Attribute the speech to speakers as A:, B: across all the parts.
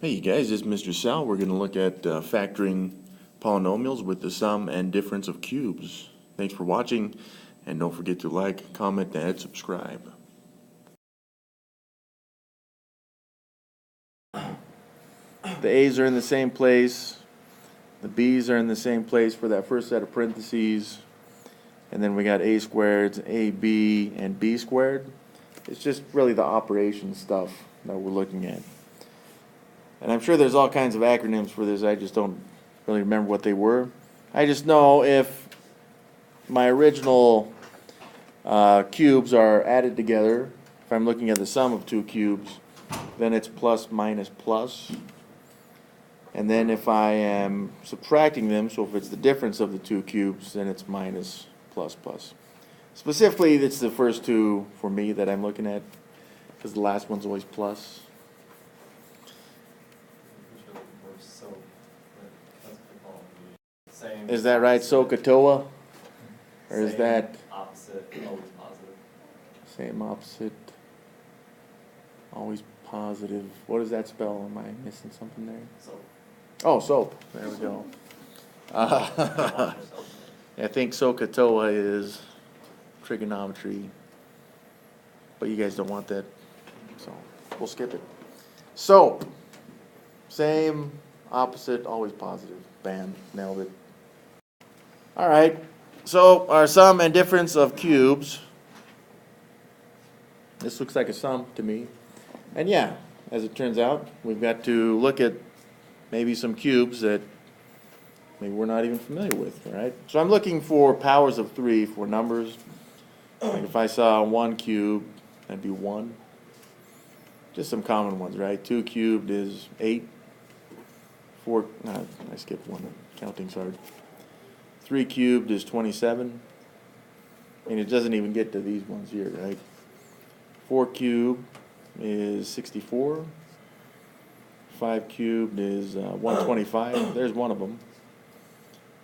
A: Hey you guys, it's Mr. Sal. We're going to look at factoring polynomials with the sum and difference of cubes. Thanks for watching, and don't forget to like, comment, and subscribe. The A's are in the same place, the B's are in the same place for that first set of parentheses, and then we got A squared, AB, and B squared. It's just really the operation stuff that we're looking at. And I'm sure there's all kinds of acronyms for this. I just don't really remember what they were. I just know if my original cubes are added together, if I'm looking at the sum of two cubes, then it's plus minus plus. And then if I am subtracting them, so if it's the difference of the two cubes, then it's minus plus plus. Specifically, it's the first two for me that I'm looking at, because the last one's always plus. Is that right, SOHCAHTOA? Or is that
B: opposite, always positive?
A: Same opposite, always positive. What does that spell? Am I missing something there?
B: So.
A: Oh, soap. There we go. I think SOHCAHTOA is trigonometry, but you guys don't want that, so we'll skip it. Soap. Same, opposite, always positive. Bam, nailed it. All right, so our sum and difference of cubes. This looks like a sum to me. And yeah, as it turns out, we've got to look at maybe some cubes that maybe we're not even familiar with, all right? So I'm looking for powers of 3 for numbers. Like if I saw 1 cubed, that'd be 1. Just some common ones, right? 2 cubed is 8. 4, no, I skipped one. Counting's hard. 3 cubed is 27. And it doesn't even get to these ones here, right? 4 cubed is 64. 5 cubed is 125. There's one of them.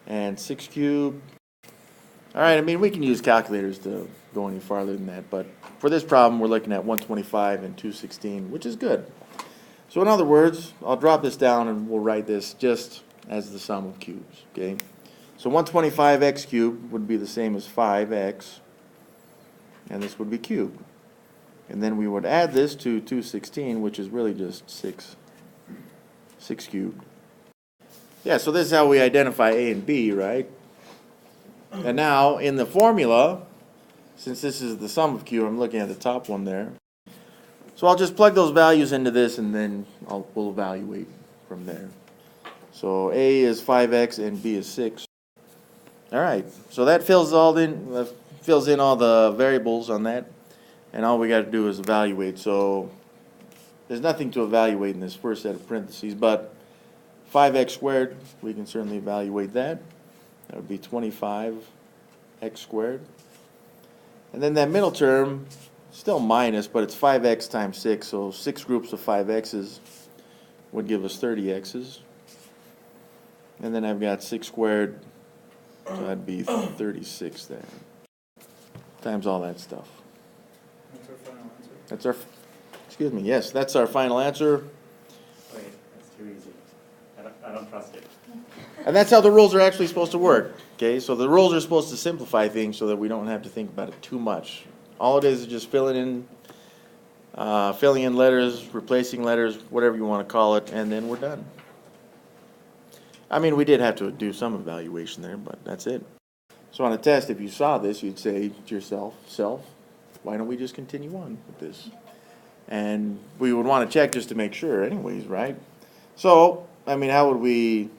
A: And 6 cubed. All right, I mean, we can use calculators to go any farther than that. But for this problem, we're looking at 125 and 216, which is good. So in other words, I'll drop this down and we'll write this just as the sum of cubes, okay? So 125x cubed would be the same as 5x, and this would be cubed. And then we would add this to 216, which is really just 6 cubed. Yeah, so this is how we identify A and B, right? And now in the formula, since this is the sum of cube, I'm looking at the top one there. So I'll just plug those values into this and then we'll evaluate from there. So A is 5x and B is 6. All right, so that fills in all the variables on that, and all we got to do is evaluate. So there's nothing to evaluate in this first set of parentheses, but 5x squared, we can certainly evaluate that. That would be 25x squared. And then that middle term, still minus, but it's 5x times 6, so 6 groups of 5x's would give us 30x's. And then I've got 6 squared, so that'd be 36 there, times all that stuff.
B: That's our final answer?
A: That's our, excuse me, yes, that's our final answer.
B: Wait, that's too easy. I don't trust it.
A: And that's how the rules are actually supposed to work, okay? So the rules are supposed to simplify things so that we don't have to think about it too much. All it is just filling in letters, replacing letters, whatever you want to call it, and then we're done. I mean, we did have to do some evaluation there, but that's it. So on a test, if you saw this, you'd say to yourself, why don't we just continue on with this? And we would want to check just to make sure anyways, right? So, I mean, how would we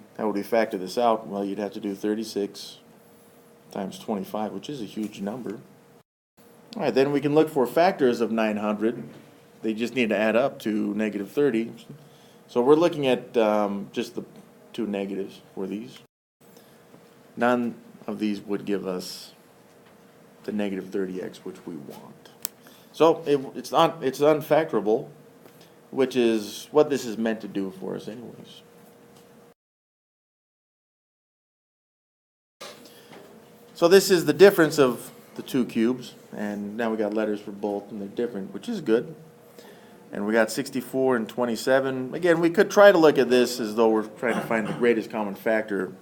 A: factor this out? Well, you'd have to do 36 times 25, which is a huge number. All right, then we can look for factors of 900. They just need to add up to negative 30. So we're looking at just the two negatives for these. None of these would give us the negative 30x, which we want. So it's unfactorable, which is what this is meant to do for us anyways. So this is the difference of the two cubes, and now we got letters for both, and they're different, which is good. And we got 64 and 27. Again, we could try to look at this as though we're trying to find the greatest common factor.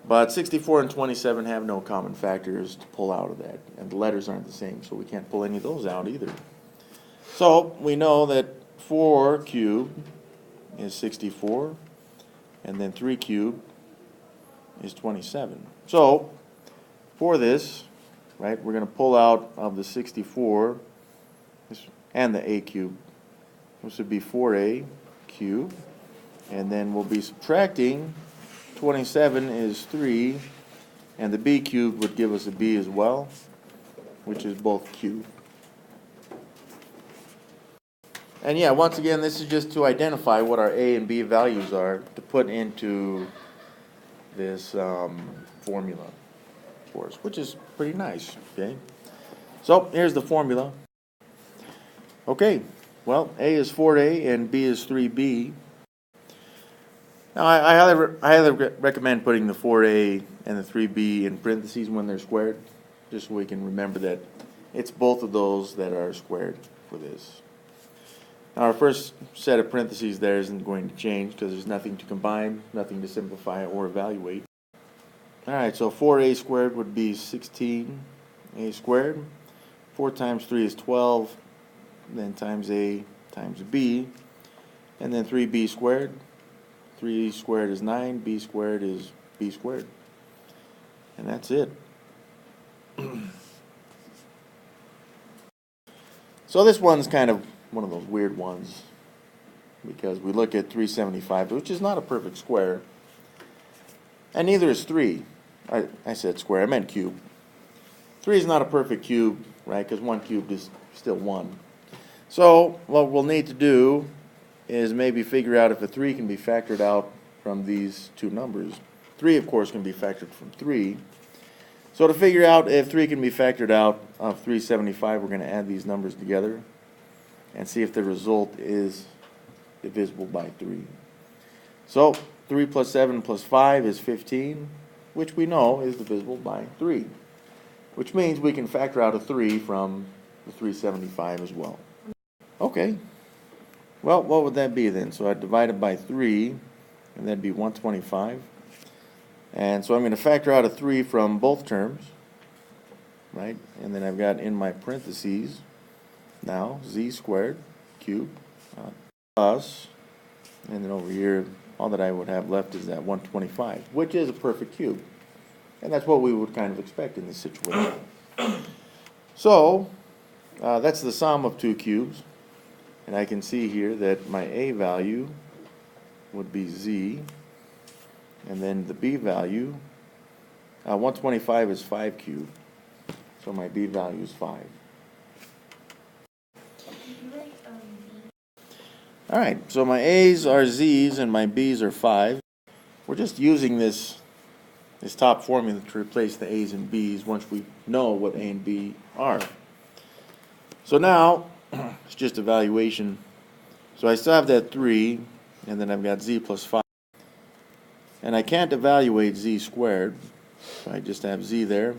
A: But 64 and 27 have no common factors to pull out of that. And the letters aren't the same, so we can't pull any of those out either. So we know that 4 cubed is 64. And then 3 cubed is 27. So for this, right, we're going to pull out of the 64 and the a cubed. This would be 4a cubed. And then we'll be subtracting 27 is 3. And the b cubed would give us a b as well, which is both cubed. And yeah, once again, this is just to identify what our a and b values are to put into this formula for us, which is pretty nice, okay? So here's the formula. Okay, well, a is 4a and b is 3b. Now, I highly recommend putting the 4a and the 3b in parentheses when they're squared, just so we can remember that it's both of those that are squared for this. Now, our first set of parentheses there isn't going to change because there's nothing to combine, nothing to simplify or evaluate. All right, so 4a squared would be 16a squared. 4 times 3 is 12, then times a times b, and then 3b squared. 3 squared is 9, b squared is b squared. And that's it. So this one's kind of one of those weird ones because we look at 375, which is not a perfect square, and neither is 3. I said square, I meant cube. 3 is not a perfect cube, right, because 1 cubed is still 1. So what we'll need to do is maybe figure out if a 3 can be factored out from these two numbers. 3, of course, can be factored from 3. So to figure out if 3 can be factored out of 375, we're going to add these numbers together and see if the result is divisible by 3. So 3 plus 7 plus 5 is 15, which we know is divisible by 3, which means we can factor out a 3 from the 375 as well. Okay, well, what would that be then? So I divide it by 3, and that'd be 125. And so I'm going to factor out a 3 from both terms, right? And then I've got in my parentheses now z squared cubed plus, and then over here, all that I would have left is that 125, which is a perfect cube. And that's what we would kind of expect in this situation. So that's the sum of two cubes. And I can see here that my a value would be z. And then the b value, 125 is 5 cubed. So my b value is 5. All right, so my a's are z's and my b's are 5. We're just using this top formula to replace the a's and b's once we know what a and b are. So now, it's just evaluation. So I still have that 3, and then I've got z plus 5. And I can't evaluate z squared, so I just have z there.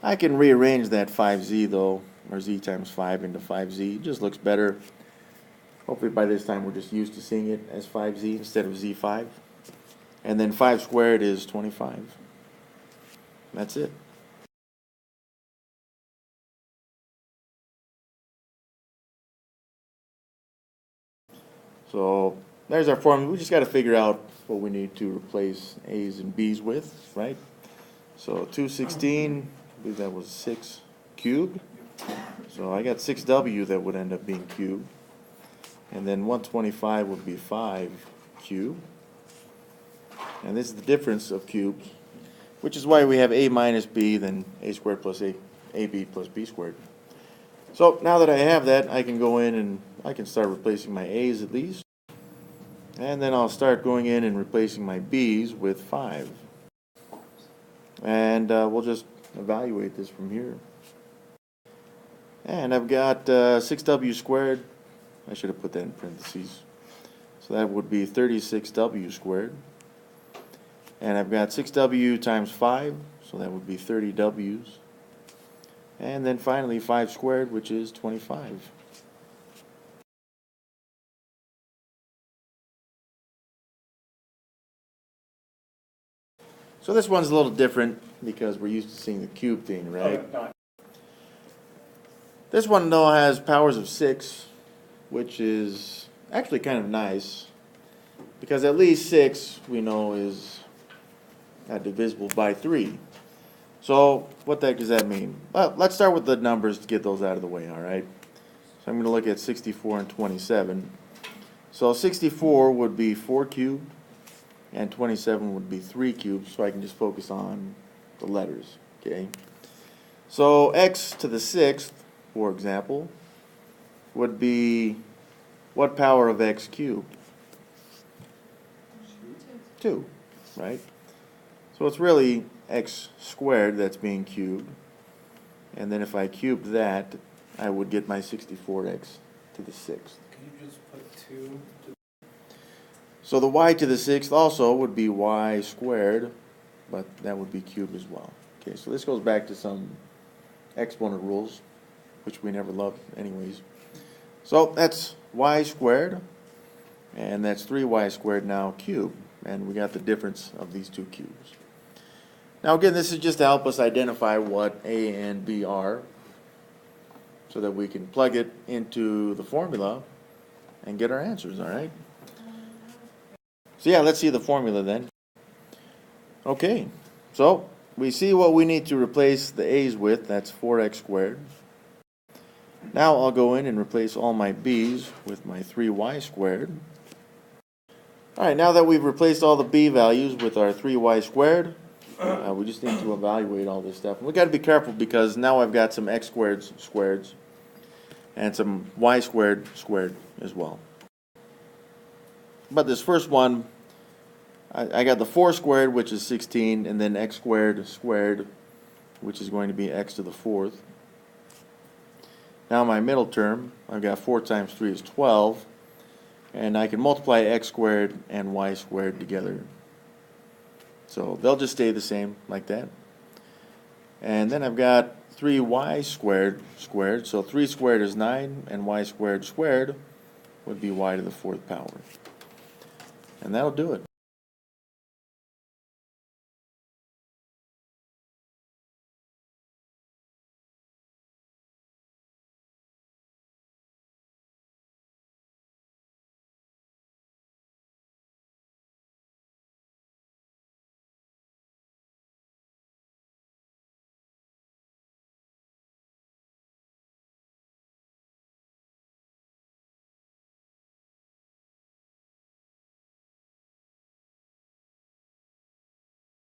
A: I can rearrange that 5z though, or z times 5 into 5z. It just looks better. Hopefully by this time we're just used to seeing it as 5z instead of z5. And then 5 squared is 25. That's it. So there's our formula. We just got to figure out what we need to replace a's and b's with, right? So 216, I believe that was 6 cubed. So I got 6w that would end up being cubed. And then 125 would be 5 cubed. And this is the difference of cubes, which is why we have a minus b, then a squared plus ab plus b squared. So now that I have that, I can go in and I can start replacing my a's at least. And then I'll start going in and replacing my b's with 5. And we'll just evaluate this from here. And I've got 6w squared. I should have put that in parentheses. So that would be 36w squared. And I've got 6w times 5, so that would be 30 w's. And then finally 5 squared, which is 25. So this one's a little different because we're used to seeing the cube thing, right?
B: Okay, no,
A: This one though has powers of 6, which is actually kind of nice because at least 6 we know is divisible by 3. So what the heck does that mean? Well, let's start with the numbers to get those out of the way, all right? So I'm going to look at 64 and 27. So 64 would be 4 cubed, and 27 would be 3 cubed, so I can just focus on the letters, okay? So x to the 6th, for example, would be what power of x cubed? 2, right? So it's really x squared that's being cubed. And then if I cube that, I would get my 64x to the 6th.
C: Can you just put 2 to
A: So the y to the 6th also would be y squared, but that would be cubed as well. Okay, so this goes back to some exponent rules, which we never loved anyways. So that's y squared, and that's 3y squared now cubed. And we got the difference of these two cubes. Now again, this is just to help us identify what a and b are, so that we can plug it into the formula and get our answers, all right? So yeah, let's see the formula then. Okay, so we see what we need to replace the a's with. That's 4x squared. Now I'll go in and replace all my b's with my 3y squared. All right, now that we've replaced all the b values with our 3y squared, we just need to evaluate all this stuff. We got to be careful because now I've got some x squareds and some y squared as well. But this first one, I got the 4 squared, which is 16, and then x squared, which is going to be x to the 4th. Now my middle term, I've got 4 times 3 is 12, and I can multiply x squared and y squared together. So they'll just stay the same like that. And then I've got 3y squared, so 3 squared is 9, and y squared would be y to the 4th power. And that'll do it.